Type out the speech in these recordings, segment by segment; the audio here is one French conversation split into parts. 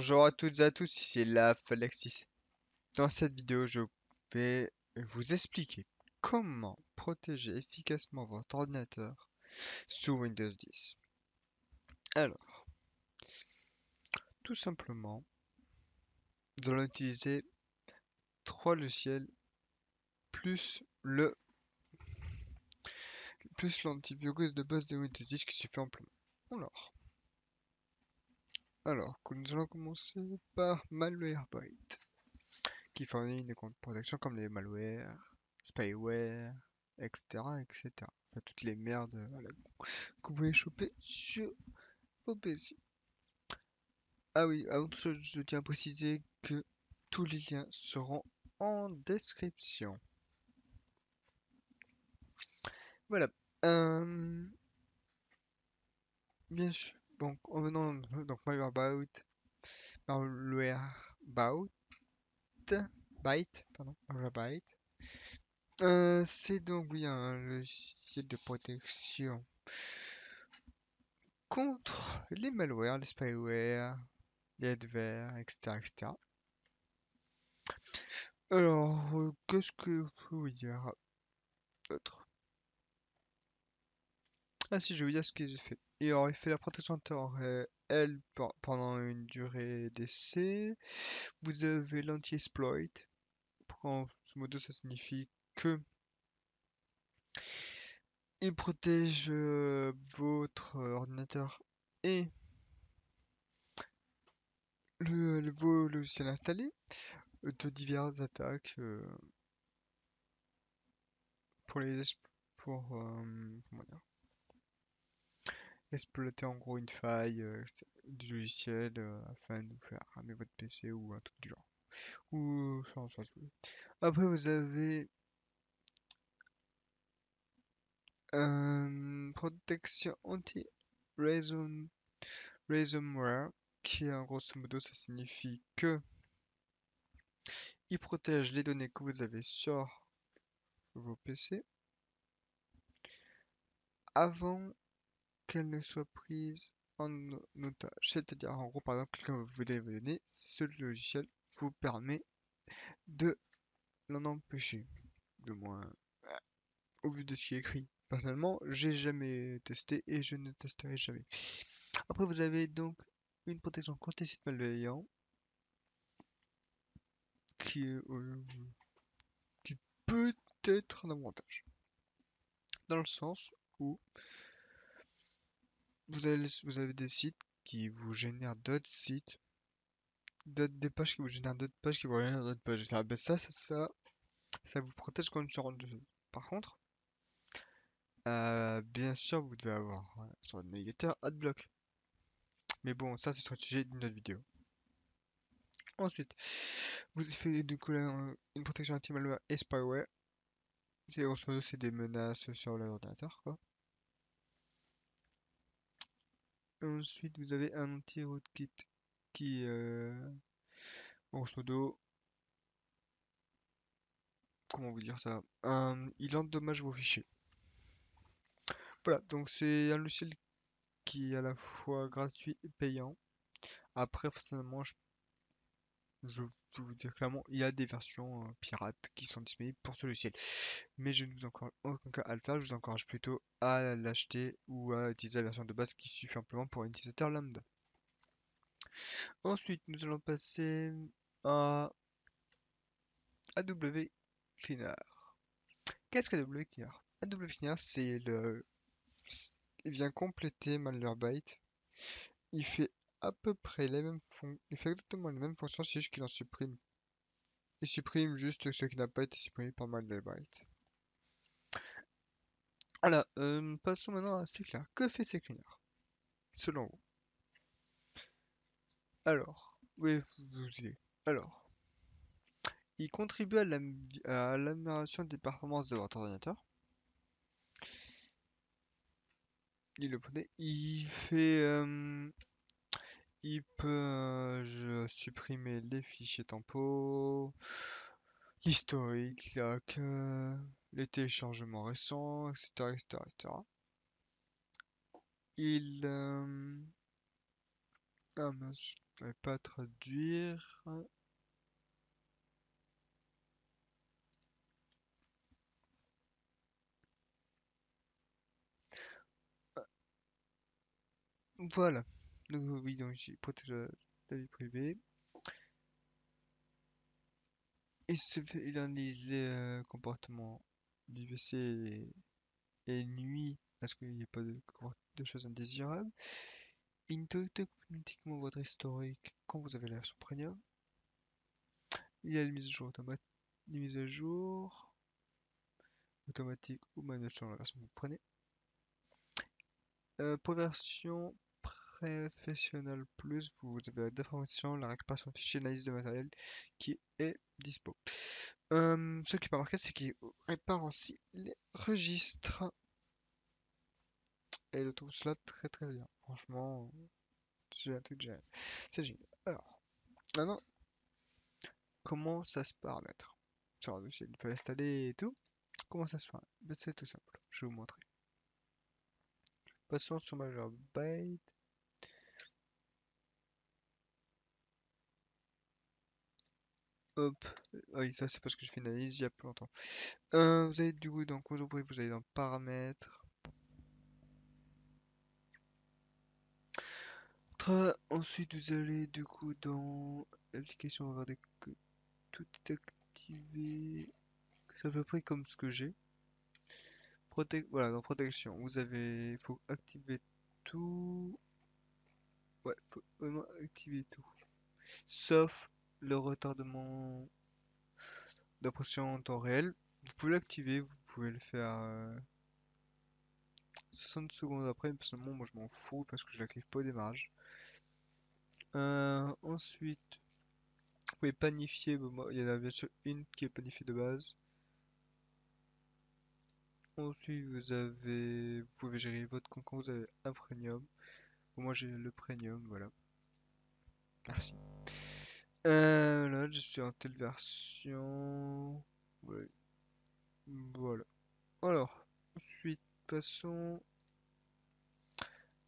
Bonjour à toutes et à tous, ici la Alexis. Dans cette vidéo, je vais vous expliquer comment protéger efficacement votre ordinateur sous Windows 10. Alors, tout simplement, nous allons utiliser trois logiciels plus le plus l'antivirus de base de Windows 10 qui suffit amplement. Alors, que nous allons commencer par Malwarebytes, qui fournit des comptes de protection comme les malwares, spyware, etc., etc. Enfin, toutes les merdes que vous pouvez choper sur vos PC. Ah oui, avant tout ça, je tiens à préciser que tous les liens seront en description. Voilà. Euh, Bien sûr. Donc, en venant, donc Malwarebyte, Malwarebyte. C'est donc oui un logiciel de protection contre les malwares, les spyware, les adverts, etc., etc. Alors, qu'est-ce que je peux vous dire d'autre? Ah si, je vais vous dire ce qu'ils ont fait. Il aurait fait la protection de temps réel pendant une durée d'essai. Vous avez l'anti-exploit. En ce modo, ça signifie que il protège votre ordinateur et vos logiciels installés de diverses attaques pour pour comment dire, exploiter en gros une faille du logiciel afin de vous faire ramer votre PC ou un truc du genre. Ou ça, après vous avez protection anti-ransomware qui en grosso modo ça signifie que il protège les données que vous avez sur vos PC avant qu'elles ne soient prises en otage. C'est-à-dire en gros par exemple quand vous donnez vos données, ce logiciel vous permet de l'en empêcher. Du moins au vu de ce qui est écrit. Personnellement, j'ai jamais testé et je ne testerai jamais. Après, vous avez donc une protection contre les sites malveillants qui, qui peut être un avantage. Dans le sens où vous avez des sites qui vous génèrent d'autres sites, des pages qui vous génèrent d'autres pages qui vous génèrent d'autres pages. Ah, ben ça vous protège contre ce genre de choses. Par contre, bien sûr, vous devez avoir sur votre navigateur AdBlock. Mais bon, ça, ce sera le sujet d'une autre vidéo. Ensuite, vous faites du coup une protection anti-malware et spyware. Grosso modo, c'est des menaces sur l'ordinateur, quoi. Ensuite, vous avez un anti-rootkit qui, grosso modo, comment vous dire ça? Il endommage vos fichiers. Voilà, donc c'est un logiciel qui est à la fois gratuit et payant. Après, personnellement, je peux vous dire clairement, il y a des versions pirates qui sont disponibles pour ce logiciel. Mais je ne vous encourage en aucun cas à le faire, je vous encourage plutôt à l'acheter ou à utiliser la version de base qui suffit amplement pour un utilisateur lambda. Ensuite, nous allons passer à AW Cleaner. Qu'est-ce qu'AW Cleaner? AW Cleaner, il vient compléter Malwarebytes. Il fait à peu près il fait exactement les mêmes fonctions, c'est juste qu'il en supprime. Il supprime juste ce qui n'a pas été supprimé par Malwarebytes. Voilà, passons maintenant à CCleaner. Que fait CCleaner, selon vous? Alors, oui, vous y Alors, il contribue à l'amélioration des performances de votre ordinateur. Il le connaît. Il peut supprimer les fichiers tempo, l'historique, les téléchargements récents, etc., etc., etc. Il, ah mince. Je vais pas traduire. Voilà. Donc, oui, donc j'ai protège la vie privée. Il analyse les comportements du PC et nuit à ce qu'il n'y ait pas de choses indésirables. Il note automatiquement votre historique quand vous avez la version premium. Il y a les mises à jour automatiques, les mises à jour automatiques ou manuelles selon la version que vous prenez. Pour la version Professional Plus, vous avez la déformation, la récupération de fichiers, l'analyse de matériel qui est dispo. Ce qui est pas marqué, c'est qu'il répare aussi les registres. Et je trouve cela très très bien. Franchement, c'est un truc génial. C'est génial. Alors, maintenant, comment ça se paramètre? Sur un dossier, il faut installer et tout. Comment ça se fait? Ben, c'est tout simple. Je vais vous montrer. Passons sur Major Byte. Hop. Oui, ça c'est parce que je fais une analyse il y a plus longtemps. Vous allez du coup dans Contrôle, vous allez dans Paramètres. Ensuite, vous allez du coup dans Application, on va regarder que tout est activé. C'est à peu près comme ce que j'ai. Voilà, dans Protection, il faut activer tout. Ouais, faut vraiment activer tout. Sauf le retardement d'impression en temps réel. Vous pouvez l'activer, vous pouvez le faire 60 secondes après. Personnellement, moi je m'en fous parce que je l'active pas au démarrage. Ensuite, vous pouvez panifier. Bon, moi, il y en a bien sûr une qui est panifiée de base. Ensuite, vous pouvez gérer votre compte quand vous avez un premium. Bon, moi j'ai le premium, voilà. Merci. Là, je suis en telle version. Ouais, voilà. Alors, ensuite, passons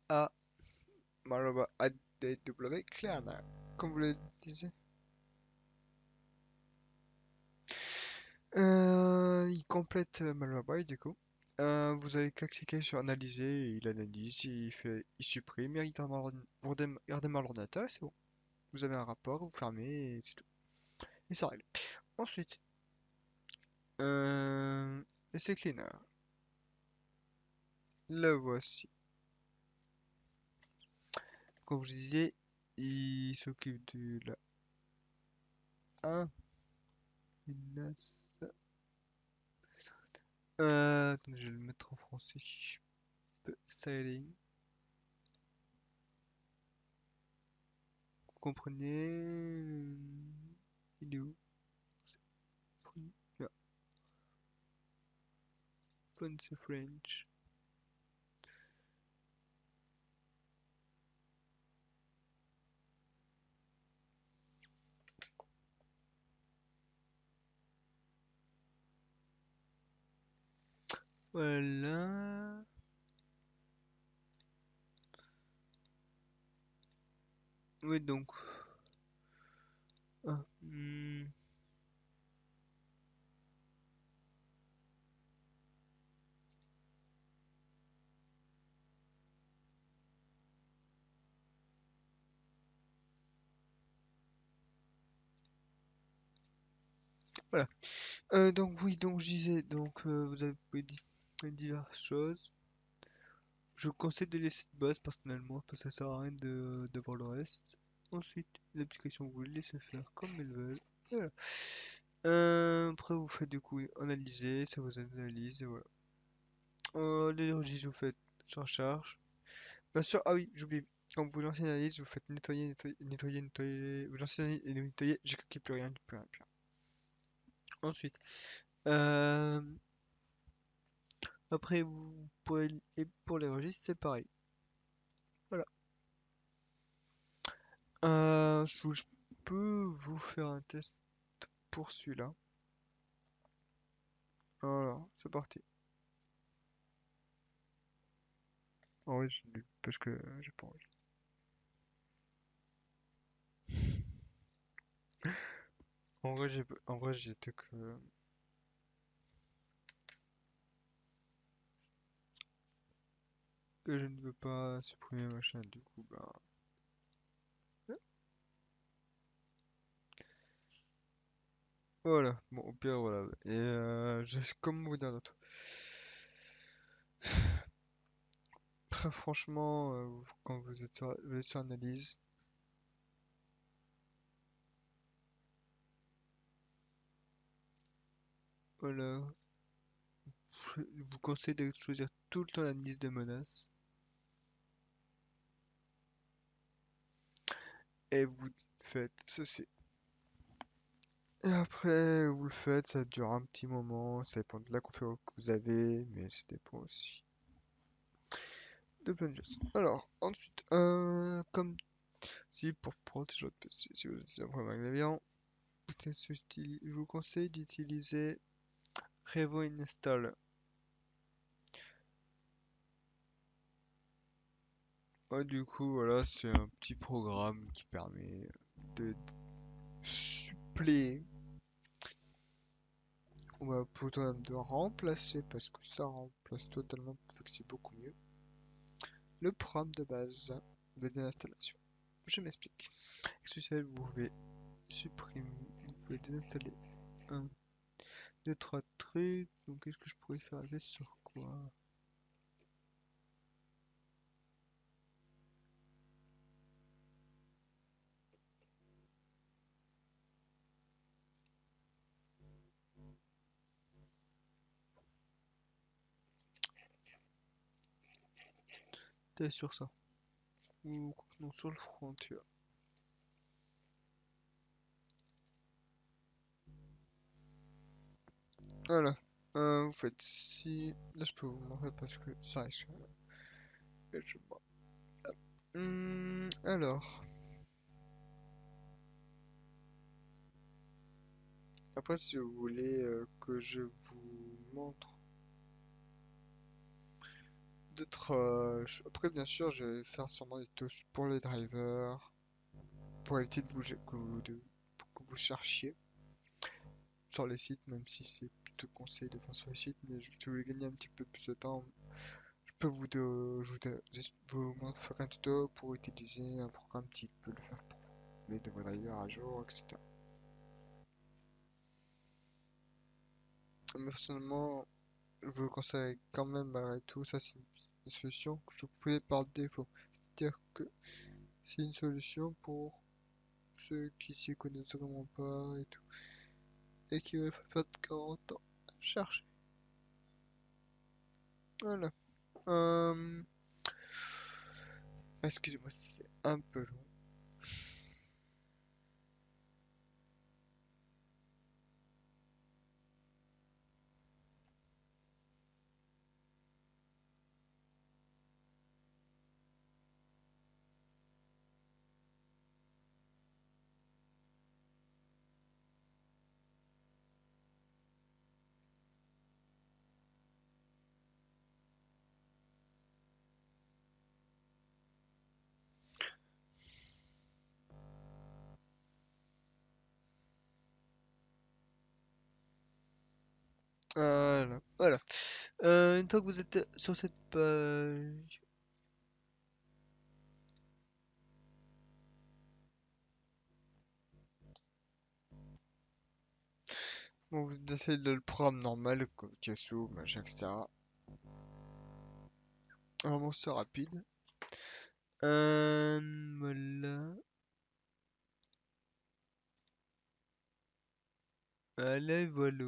à Malware ADW Cleaner. Comme vous le disiez. Il complète Malware du coup. Vous avez qu'à cliquer sur analyser, et il analyse, il supprime, il redémarre l'ordinateur, c'est bon. Vous avez un rapport, vous fermez, et c'est tout. Et ça règle. Ensuite, essai cleaner. Le voici. Comme je vous disais, il s'occupe de la 1. Attendez, je vais le mettre en français si je peux. Styling. Vous comprenez? Il est où? Là. Fancy French. Voilà. Oui, donc. Ah, voilà. Donc oui, donc je disais, donc vous avez dit diverses choses. Je vous conseille de laisser de base personnellement parce que ça sert à rien de voir le reste. Ensuite, l'application vous les laissez faire comme elles veulent. Voilà. Après vous faites du coup analyser, ça vous analyse et voilà. Les registres vous faites sur charge. Bien sûr, ah oui, j'oublie. Quand vous lancez une analyse, vous faites nettoyer, nettoyer. Vous lancez une analyse et nettoyer, j'ai cliqué plus rien, plus rien, plus rien. Ensuite, euh, après vous pouvez et pour les registres c'est pareil. Voilà. Je peux vous faire un test pour celui-là. Alors, c'est parti. Ah oui, parce que j'ai pas envie. En vrai, j'étais que je ne veux pas supprimer machin, du coup, bah. Voilà, bon, au pire, voilà. Et comment vous dire d'autre? Franchement, quand vous êtes sur analyse, voilà, je vous conseille de choisir tout le temps la liste de menaces. Et vous faites ceci. Et après, vous le faites, ça dure un petit moment, ça dépend de la config que vous avez, mais ça dépend aussi de plein de choses. Alors, ensuite, comme si pour protéger votre PC, si vous utilisez un programme Debian, je vous conseille d'utiliser Revo Install. Ouais, du coup, voilà, c'est un petit programme qui permet de suppléer, ou bah, plutôt même de remplacer, parce que ça remplace totalement, vu que c'est beaucoup mieux, le programme de base de désinstallation. Je m'explique. Excusez, vous pouvez supprimer, vous pouvez désinstaller un, deux, trois trucs. Donc, qu'est-ce que je pourrais faire avec sur quoi? T'es sur ça. Ou non, sur le front, tu vois. Voilà. Vous faites si. Là, je peux vous montrer parce que ça risque. Je vois. Alors. Après, si vous voulez que je vous montre d'autres. Après, bien sûr, je vais faire sûrement des touches pour les drivers. Pour éviter que vous cherchiez sur les sites, même si c'est plutôt conseillé de faire sur les sites. Mais si vous voulez gagner un petit peu plus de temps, je peux vous faire un tuto pour utiliser un programme qui peut le faire pour vous, mettre vos drivers à jour, etc. Mais personnellement, je vous conseille quand même malgré tout, ça c'est une solution que je vous pouvais par défaut. C'est-à-dire que c'est une solution pour ceux qui s'y connaissent vraiment pas et tout, et qui veulent pas de 40 ans à chercher. Voilà. Euh, Excusez-moi, c'est un peu long. Voilà. Voilà. Une fois que vous êtes sur cette page, bon, vous essayez de le programme normal, comme Cassou, machin, etc. Vraiment, c'est rapide. Voilà. Allez, voilà.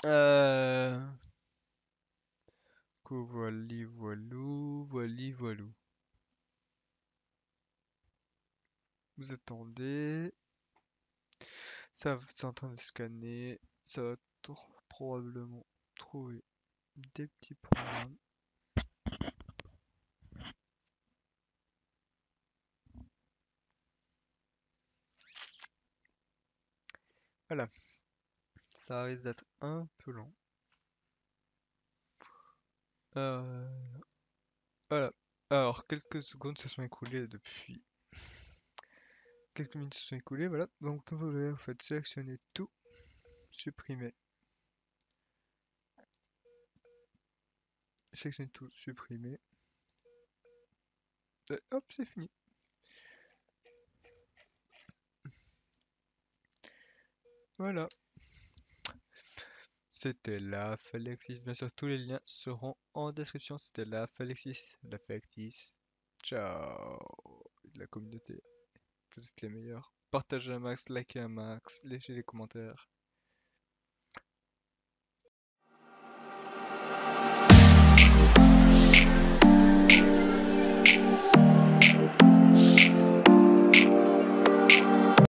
Euh... Voili, voilou, voili, voilou. Vous attendez. Ça, c'est en train de scanner. Ça va probablement trouver des petits programmes. Voilà. Ça risque d'être un peu long. Euh, voilà. Alors, quelques secondes se sont écoulées depuis. Quelques minutes se sont écoulées, voilà. Donc, vous voulez, en fait, sélectionner tout, supprimer. Sélectionner tout, supprimer. Et hop, c'est fini. Voilà. C'était la Falexis. Bien sûr, tous les liens seront en description. C'était la Falexis. La Falexis. Ciao. La communauté. Vous êtes les meilleurs. Partagez un max, likez un max, laissez des commentaires.